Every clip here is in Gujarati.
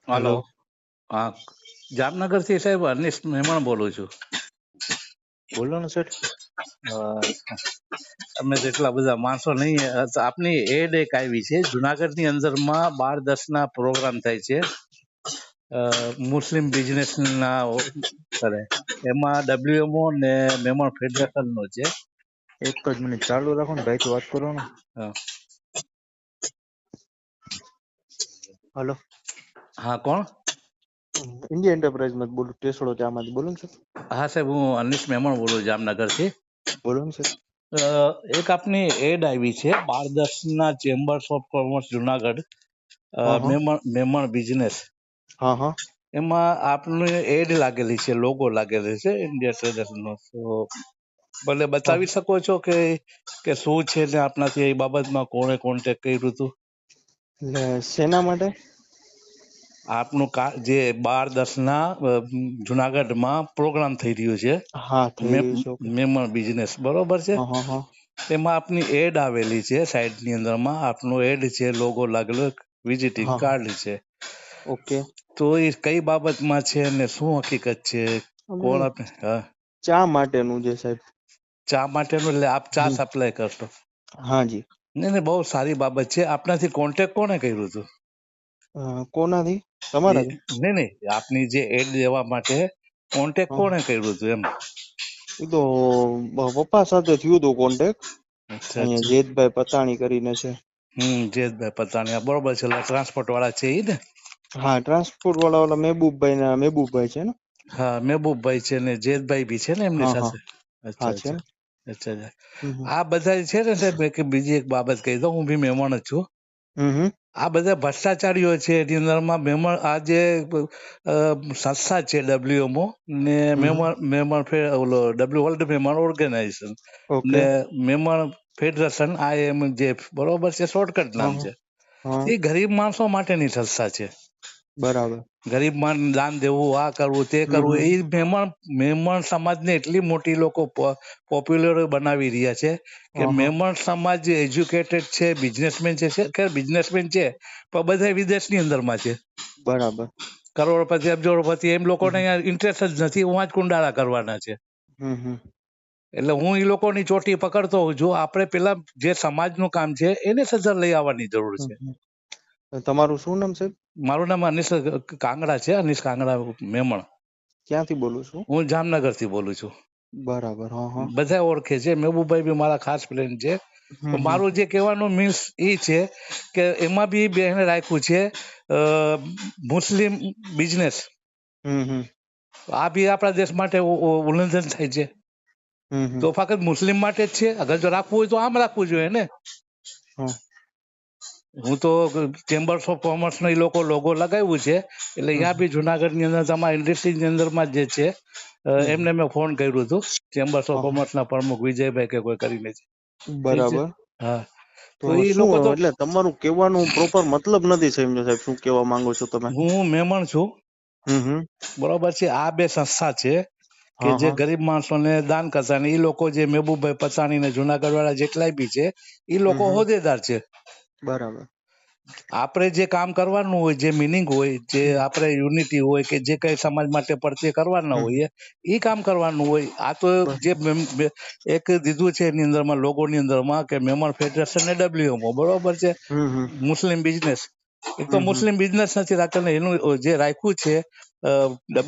હલો. હલો. હા, જામનગરથી સાહેબ અનિશ મહેમાન બોલું છું. બોલો ને સર. તમે જેટલા બધા માણસો નહીં, આપની એડ એક આવી છે. જુનાગઢની અંદરમાં 12-10 પ્રોગ્રામ થાય છે, મુસ્લિમ બિઝનેસના કરે. એમાં WMO ને મહેમાન ફેડરેશનનો છે. એક જ મિનિટ ચાલુ રાખો ને, ભાઈ થી વાત કરો ને. હા. હલો. હા, કોણ? ઇન્ડિયા એન્ટરપ્રાઇઝ માંથી બોલું, ટેસડો ત્યાંમાંથી બોલો ને સર. હા સાહેબ, હું અનિશ મહેમાન બોલું જામનગરથી. બોલો ને સર. એક આપની એડ આવી છે 12-10 ચેમ્બર્સ ઓફ કોમર્સ જુનાગઢ, હા હા મહેમાન બિઝનેસ. હા હા. એમાં આપની એડ લાગેલી છે, લોગો લાગેલી છે ઇન્ડિયા ટ્રેડર્સનો. તો ભલે બતાવી શકો છો કે શું છે ને આપનાથી એ બાબતમાં કોણે કોન્ટેક્ટ કર્યું હતું? એટલે શેના માટે? આપનું જે 12-10 જુનાગઢમાં પ્રોગ્રામ થઈ રહ્યો છે, હા થઈ રહ્યું છે. ઓકે. મહેમાન બિઝનેસ, બરોબર છે. હા હા હા. એમાં આપની એડ આવેલી છે, સાઈડની અંદરમાં આપનો એડ છે, લોગો લાગેલો, વિઝિટિંગ હા હા. કાર્ડ છે. ઓકે. તો એ કઈ બાબતમાં છે ને શું હકીકત છે? કોણ આપે? હા, ચા માટેનું છે સાહેબ. ચા માટેનું, એટલે આપ ચા સપ્લાય કરશો? હા જી. નહીં, બહુ સારી બાબત છે. આપનાથી કોન્ટેક્ટ કોણે કર્યું હતું? કોનાથી? તમારાથી? નહીં, આપની જે એડ દેવા માટે કોન્ટેક્ટ કોણે કર્યું હતું એમ? એ તો પપ્પા સાથે થયું હતું કોન્ટેક્ટ. અચ્છા અહીંયા અચ્છા. જેતભાઈ પતાણી કરીને છે. જેતભાઈ પતાણી, બરોબર છે. ટ્રાન્સપોર્ટ વાળા છે એ ને? હા, ટ્રાન્સપોર્ટ વાળા મહેબૂબભાઈ છે ને? હા, મહેબૂબભાઈ છે ને જેતભાઈ બી છે ને એમની હા હા સાથે? હા અચ્છા છે અચ્છા. ને. અચ્છા. હમ આ બધા છે ને સાહેબ, કે બીજી એક બાબત કહી દઉં, હું બી મહેમાન જ છું. હમ. આ બધા ભ્રષ્ટાચારીઓ છે એની અંદરમાં મહેમાન, આ જે સંસ્થા છે WMO ને મહેમાન વર્લ્ડ મહેમાન ઓર્ગેનાઇઝેશન ઓકે. ને મહેમાન ફેડરેશન, IMJF, બરોબર છે, શોર્ટકટ નામ હા છે. હા. એ ગરીબ માણસો માટેની સંસ્થા છે. બરાબર. ગરીબ માણસ દાન દેવું, આ કરવું તે કરવું, એ મહેમાન સમાજને એટલી મોટી લોકો પોપ્યુલર બનાવી રહ્યા છે કે હા હા. મહેમાન સમાજ એજ્યુકેટેડ છે, બિઝનેસમેન છે, બિઝનેસમેન છે, પણ બધા વિદેશની અંદરમાં છે. બરાબર. કરોડપતિ, અબજોડપતિ, એમ લોકોને ઇન્ટરેસ્ટ જ નથી. વાંચ કુંડાળા કરવાના છે. હમ. એટલે હું એ લોકોની ચોટી પકડતો હોઉં છું. આપણે પેલા જે સમાજનું કામ છે એને સજ્જર લઈ આવવાની જરૂર છે. તમારું શું નામ સાહેબ? મારું નામ અનિશ કાંગડા છે, અનિશ કાંગડા મેમણ. ક્યાંથી બોલું છું? હું જામનગર થી બોલું છું. બરાબર. હા હા. બધા ઓળખે છે. મહેબૂબભાઈ બી મારા ખાસ ફ્રેન્ડ છે. મારું જે કહેવાનું મીન્સ એ છે કે એમાં બી બેને રાખ્યું છે મુસ્લિમ બિઝનેસ. આ બી આપણા દેશ માટે ઉલ્લંઘન થાય છે. તો ફક્ત મુસ્લિમ માટે જ છે? અગર જો રાખવું હોય તો આમ રાખવું જોઈએ ને. હું તો ચેમ્બર્સ ઓફ કોમર્સ નો એ લોકો લોગો લગાવ્યું છે, એટલે અહીંયા બી જુનાગઢ ની અંદર તમારા ઇન્ડસ્ટ્રીની અંદરમાં જે છે એમને મેં ફોન કર્યું હતું. ચેમ્બર્સ ઓફ કોમર્સ ના પ્રમુખ વિજયભાઈ કે કોઈ કરીને છે. ઠીક છે. બરાબર. હા, તો એ શું લોકો તો, એટલે તમારું કહેવાનું પ્રોપર મતલબ નથી સમજો સાહેબ, શું કહેવા માંગો છો તમે? હું મહેમાન છું, હમ. બરોબર છે. આ બે સંસ્થા છે કે હા જે હા. ગરીબ માણસોને દાન કરતા, ને એ લોકો જે મહેબૂબભાઈ પતાણી ને જુનાગઢ વાળા જેટલાય બી છે એ લોકો હોદ્દેદાર છે. બરાબર. આપણે જે કામ કરવાનું હોય, જે મિનિંગ હોય, જે આપણે યુનિટી હોય કે જે કઈ સમાજ માટે પડતે કરવાના હોઈએ એ કામ કરવાનું હોય. આ તો જે એક દીધું છે એની અંદરમાં લોગોની અંદરમાં કે મહેમાન ફેડરેશન ને WMO, બરોબર છે, મુસ્લિમ બિઝનેસ. એક તો મુસ્લિમ બિઝનેસ નથી રાખતા ને એનું જે રાખ્યું છે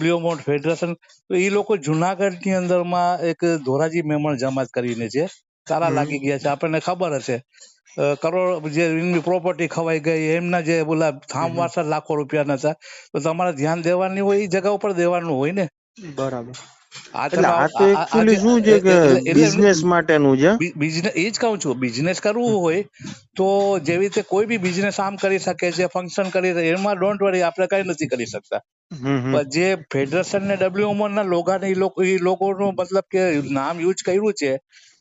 WMO ફેડરેશન, તો એ લોકો જુનાગઢની અંદરમાં એક ધોરાજી મહેમાન જમાત કરીને છે, તારા લાગી ગયા છે, આપણને ખબર હશે. કરોડ જે એમની પ્રોપર્ટી ખવાઈ ગઈ, એમના જે બોલા થામ વારસા લાખો રૂપિયાના હતા, તો તમારે ધ્યાન દેવાની હોય એ જગા ઉપર દેવાનું હોય ને. બરાબર. આ એટલે તમે આ તો એકચ્યુઅલી શું છે કે બિઝનેસ માટેનું છે. બિઝનેસ એ જ કહું છું, બિઝનેસ કરવું હોય તો જેવી રીતે કોઈ બી બિઝનેસ આમ કરી શકે છે, ફંક્શન કરી શકે, એમાં ડોન્ટ વરી, આપણે કઈ નથી કરી શકતા. પણ જે ફેડરેશન ને WMO ના લોગાને એ લોકોનો મતલબ કે નામ યુઝ કર્યું છે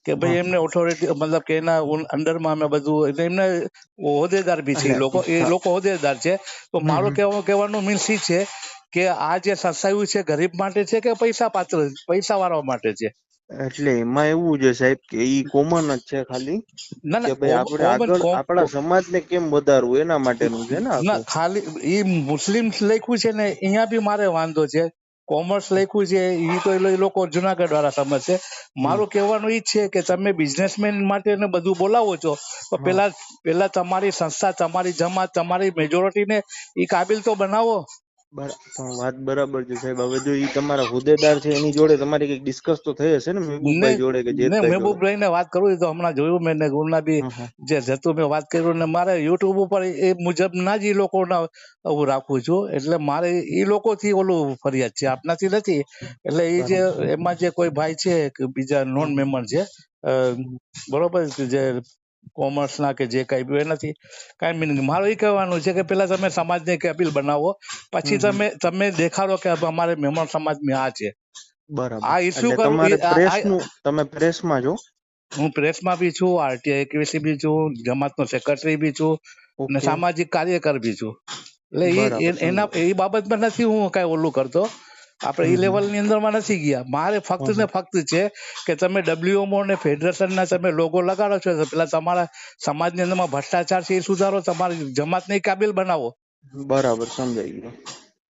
કે ભાઈ એમને ઓથોરિટી, મતલબ કે એના અંડરમાં અમે બધું, એમને હોદ્દેદાર બી છે, એ લોકો હોદ્દેદાર છે. તો મારો કહેવાનું મીન્સ એ છે કે આ જે સંસ્થાઓ છે ગરીબ માટે છે કે પૈસા વાળા માટે છે? એટલે એમાં એવું છે સાહેબ કે ઈ કોમન જ છે ખાલી ના કે ના ભાઈ આપણે કોમન આગળ આપણા સમાજને કેમ વધારવું એના માટેનું છે ને ના આખું. ખાલી એ મુસ્લિમ્સ લખ્યું છે ને અહીંયા બી મારે વાંધો છે. કોમર્સ લખ્યું છે એ તો એ લોકો જુનાગઢ વાળા સમજશે. હમ મારું કહેવાનું ઈ જ છે કે તમે બિઝનેસમેન માટે ને બધું બોલાવો છો તો હા પેલા તમારી સંસ્થા, તમારી જમાત, તમારી મેજોરિટીને એ કાબિલ તો બનાવો. પણ વાત બરાબર છે સાહેબ. હવે જો ઈ તમારા હોદ્દેદાર છે એની જોડે તમારી કઈક ડિસ્કસ તો થઈ હશે ને ને મહેબૂબભાઈ જોડે કે ને જેતભાઈ જોડે? મહેબૂબભાઈ ને વાત કરું તો હમણાં જોયું મેં ને ગુણના બી હમ હમ જે જતું મેં વાત કર્યું ને મારે યુટ્યુબ ઉપર એ મુજબ ના જ એ લોકોના હું રાખું છું. એટલે મારે એ લોકોથી ઓલું ફરિયાદ છે, આપનાથી નથી. એટલે એ જે બરાબર. એમાં જે કોઈ ભાઈ છે કે બીજા નોન હમ મેમ્બર છે હમ બરોબર કે જે કોમર્સ ના કે જે કઈ બી નથી કઈ મિનિંગ. મારું એ કહેવાનું છે કે પેલા તમે સમાજને એક અપીલ બનાવો, પછી હમ હમ. તમે દેખાડો કે અમારે મહેમાન સમાજમાં આ છે. બરાબર. આ ઇસ્યુ એટલે કરું તમારે પ્રેસનું, તમે પ્રેસમાં છો? હું પ્રેસમાં બી છું, આરટીઆઈ એક્યુસી બી છું, જમાતનો સેક્રેટરી બી છું અને ઓકે. સામાજિક કાર્યકર બી છું. એટલે બરાબર એના સમજી. એ બાબતમાં નથી હું કઈ ઓલું કરતો. આપણે એ હમ. લેવલની અંદરમાં નથી ગયા. મારે ફક્ત હમ ને હમ. ફક્ત છે કે તમે ડબ્લ્યુએમઓ ને ફેડરેશનના તમે લોગો લગાડો છો તો પેલા તમારા સમાજની અંદરમાં ભ્રષ્ટાચાર છે એ સુધારો, તમારી જમાતને કાબિલ બનાવો. બરાબર સમજાઈ ગયું.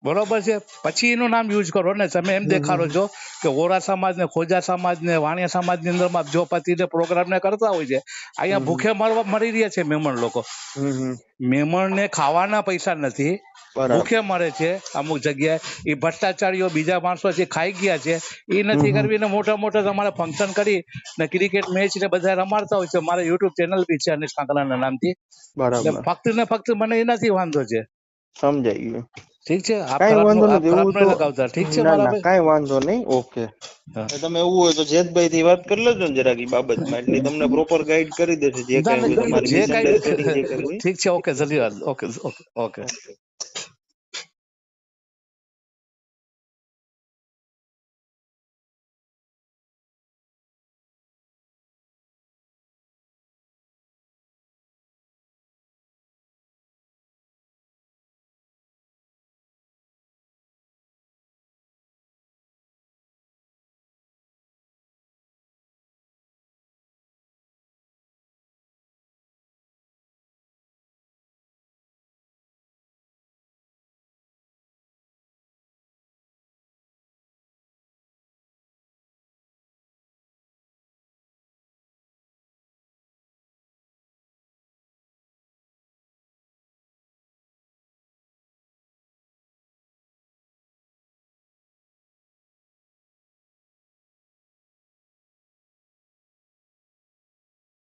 બરોબર છે. પછી એનું નામ યુઝ કરો ને. તમે એમ હમ દેખાડો હમ છો કે વોરા સમાજ ને, ખોજા સમાજ ને, વાણિયા સમાજની અંદરમાં જો પતિને પ્રોગ્રામ ને કરતા હોય છે, અહીંયા હમ ભૂખે મરી રહ્યા છે મહેમાન લોકો. હમ હમ. મહેમાનને ખાવાના પૈસા નથી, બરાબર. ભૂખે મરે છે અમુક જગ્યાએ. એ ભ્રષ્ટાચારીઓ બીજા માણસો જે ખાઈ ગયા છે એ હમ નથી હમ. કરવી ને મોટા મોટા તમારે ફંક્શન કરી ને ક્રિકેટ મેચ ને બધા રમાડતા હોય છે. મારે યુટ્યુબ ચેનલ બી છે અનિશ કાંકરાના નામથી. એટલે બરાબર ફક્ત ને ફક્ત મને એનાથી વાંધો છે. સમજાઈ ગયું. ઠીક છે. કઈ વાંધો આપ નથી ખરાબ એવું તો. નહીં લગાવતા. ઠીક છે ના મારા ના ભાઈ. કઈ વાંધો નહીં. ઓકે. હા. તમે એવું હોય તો જેતભાઈ થી વાત કરી લેજો ને જરાક ઈ બાબતમાં, એટલે ઈ તમને પ્રોપર ગાઈડ કરી દેશે જે ના કઈ હોય ના, તમારી જે મિસઅન્ડરસ્ટેન્ડિંગ જે કઈ કરવી. ઠીક છે. ઓકે ધન્યવાદ. Okay okay okay. ઓકે.